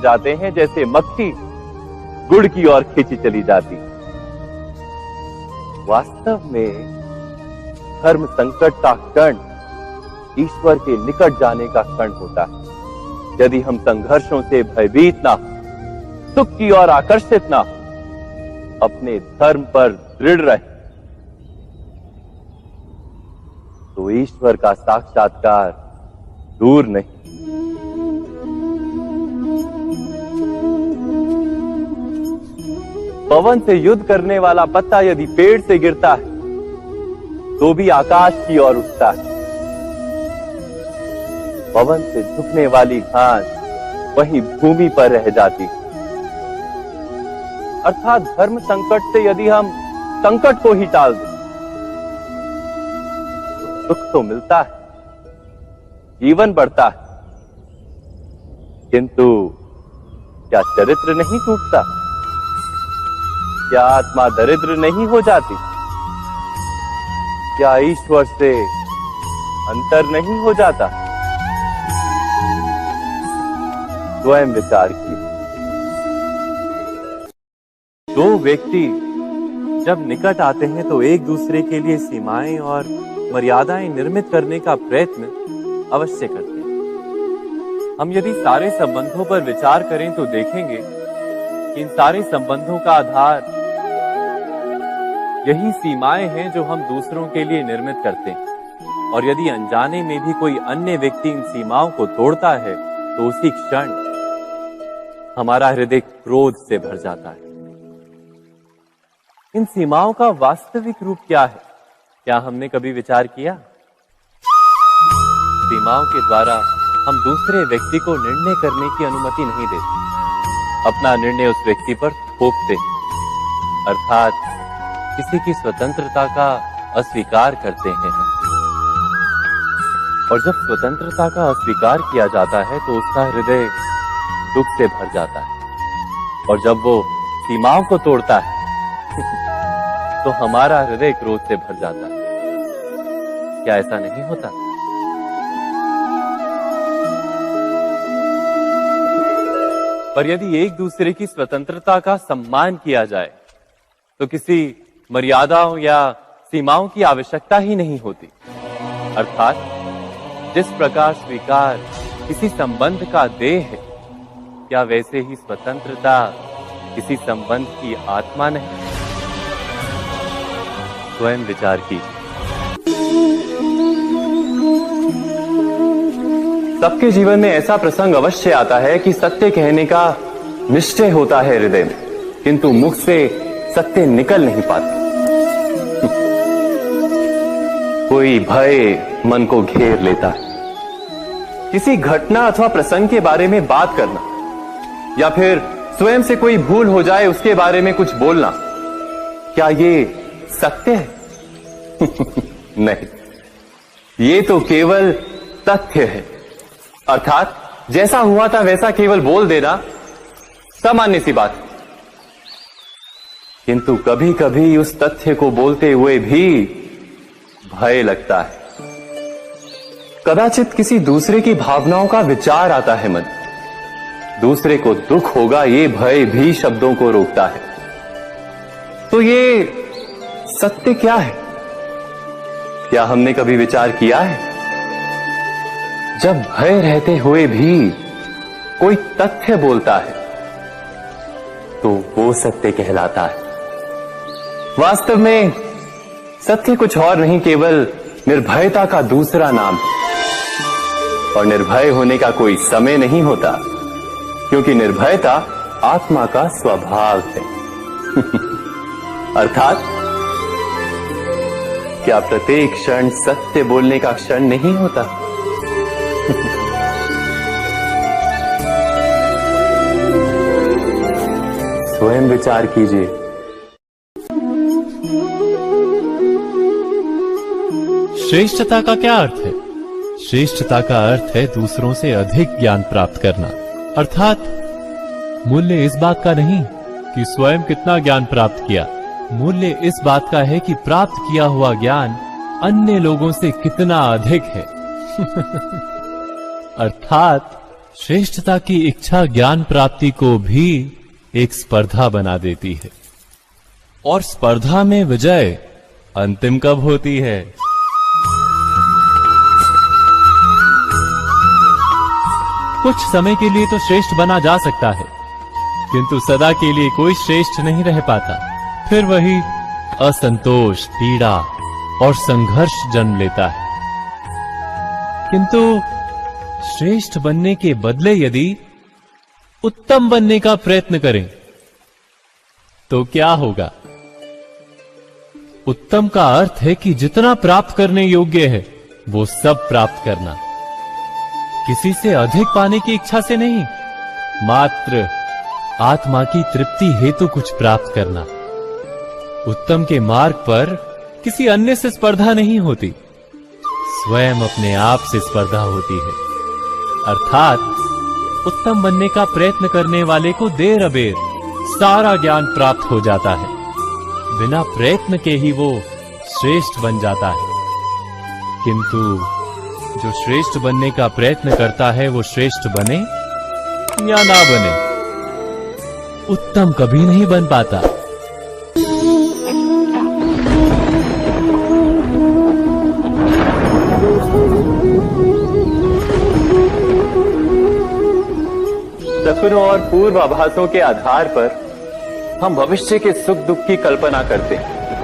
जाते हैं जैसे मक्खी गुड़ की ओर खींची चली जाती। वास्तव में धर्म संकट का क्षण ईश्वर के निकट जाने का क्षण होता है। यदि हम संघर्षों से भयभीत ना हो, सुख की ओर आकर्षित ना हो, अपने धर्म पर दृढ़ रहे, तो ईश्वर का साक्षात्कार दूर नहीं। पवन से युद्ध करने वाला पत्ता यदि पेड़ से गिरता है तो भी आकाश की ओर उठता है। पवन से झुकने वाली घास वहीं भूमि पर रह जाती। अर्थात धर्म संकट से यदि हम संकट को ही टाल दें तो सुख तो मिलता है, जीवन बढ़ता है, किंतु क्या चरित्र नहीं टूटता? क्या आत्मा दरिद्र नहीं हो जाती? क्या ईश्वर से अंतर नहीं हो जाता? स्वयं विचार कीजिए। दो व्यक्ति जब निकट आते हैं तो एक दूसरे के लिए सीमाएं और मर्यादाएं निर्मित करने का प्रयत्न अवश्य करते हैं। हम यदि सारे संबंधों पर विचार करें तो देखेंगे कि इन सारे संबंधों का आधार यही सीमाएं हैं जो हम दूसरों के लिए निर्मित करते हैं। और यदि अनजाने में भी कोई अन्य व्यक्ति इन सीमाओं को तोड़ता है तो उसी क्षण हमारा हृदय क्रोध से भर जाता है। इन सीमाओं का वास्तविक रूप क्या है? क्या हमने कभी विचार किया? सीमाओं के द्वारा हम दूसरे व्यक्ति को निर्णय करने की अनुमति नहीं देते, अपना निर्णय उस व्यक्ति पर थोपते, अर्थात किसी की स्वतंत्रता का अस्वीकार करते हैं हम। और जब स्वतंत्रता का अस्वीकार किया जाता है तो उसका हृदय दुख से भर जाता है। और जब वो सीमाओं को तोड़ता है तो हमारा हृदय क्रोध से भर जाता है। क्या ऐसा नहीं होता? पर यदि एक दूसरे की स्वतंत्रता का सम्मान किया जाए तो किसी मर्यादाओं या सीमाओं की आवश्यकता ही नहीं होती। अर्थात जिस प्रकार स्वीकार किसी संबंध का देह है, क्या वैसे ही स्वतंत्रता किसी संबंध की आत्मा नहीं? स्वयं विचार कीजिए। सबके जीवन में ऐसा प्रसंग अवश्य आता है कि सत्य कहने का निश्चय होता है हृदय में, किंतु मुख से सत्य निकल नहीं पाता। कोई भय मन को घेर लेता है। किसी घटना अथवा प्रसंग के बारे में बात करना या फिर स्वयं से कोई भूल हो जाए उसके बारे में कुछ बोलना, क्या ये सत्य है? नहीं, ये तो केवल तथ्य है। अर्थात जैसा हुआ था वैसा केवल बोल देना सामान्य सी बात। किंतु कभी कभी उस तथ्य को बोलते हुए भी भय लगता है। कदाचित किसी दूसरे की भावनाओं का विचार आता है मन, दूसरे को दुख होगा ये भय भी शब्दों को रोकता है। तो ये सत्य क्या है? क्या हमने कभी विचार किया है? जब भय रहते हुए भी कोई तथ्य बोलता है तो वो सत्य कहलाता है। वास्तव में सत्य कुछ और नहीं, केवल निर्भयता का दूसरा नाम है। और निर्भय होने का कोई समय नहीं होता, क्योंकि निर्भयता आत्मा का स्वभाव है। अर्थात क्या प्रत्येक क्षण सत्य बोलने का क्षण नहीं होता? स्वयं विचार कीजिए। श्रेष्ठता का क्या अर्थ है? श्रेष्ठता का अर्थ है दूसरों से अधिक ज्ञान प्राप्त करना। अर्थात मूल्य इस बात का नहीं कि स्वयं कितना ज्ञान प्राप्त किया, मूल्य इस बात का है कि प्राप्त किया हुआ ज्ञान अन्य लोगों से कितना अधिक है। अर्थात श्रेष्ठता की इच्छा ज्ञान प्राप्ति को भी एक स्पर्धा बना देती है। और स्पर्धा में विजय अंतिम कब होती है? कुछ समय के लिए तो श्रेष्ठ बना जा सकता है, किंतु सदा के लिए कोई श्रेष्ठ नहीं रह पाता। फिर वही असंतोष, पीड़ा और संघर्ष जन्म लेता है। किंतु श्रेष्ठ बनने के बदले यदि उत्तम बनने का प्रयत्न करें तो क्या होगा? उत्तम का अर्थ है कि जितना प्राप्त करने योग्य है वो सब प्राप्त करना, किसी से अधिक पाने की इच्छा से नहीं, मात्र आत्मा की तृप्ति हेतु कुछ प्राप्त करना। उत्तम के मार्ग पर किसी अन्य से स्पर्धा नहीं होती, स्वयं अपने आप से स्पर्धा होती है। अर्थात उत्तम बनने का प्रयत्न करने वाले को देर अबेर सारा ज्ञान प्राप्त हो जाता है, बिना प्रयत्न के ही वो श्रेष्ठ बन जाता है। किंतु जो श्रेष्ठ बनने का प्रयत्न करता है वो श्रेष्ठ बने या ना बने, उत्तम कभी नहीं बन पाता। सपनों और पूर्वाभासों के आधार पर हम भविष्य के सुख दुख की कल्पना करते हैं।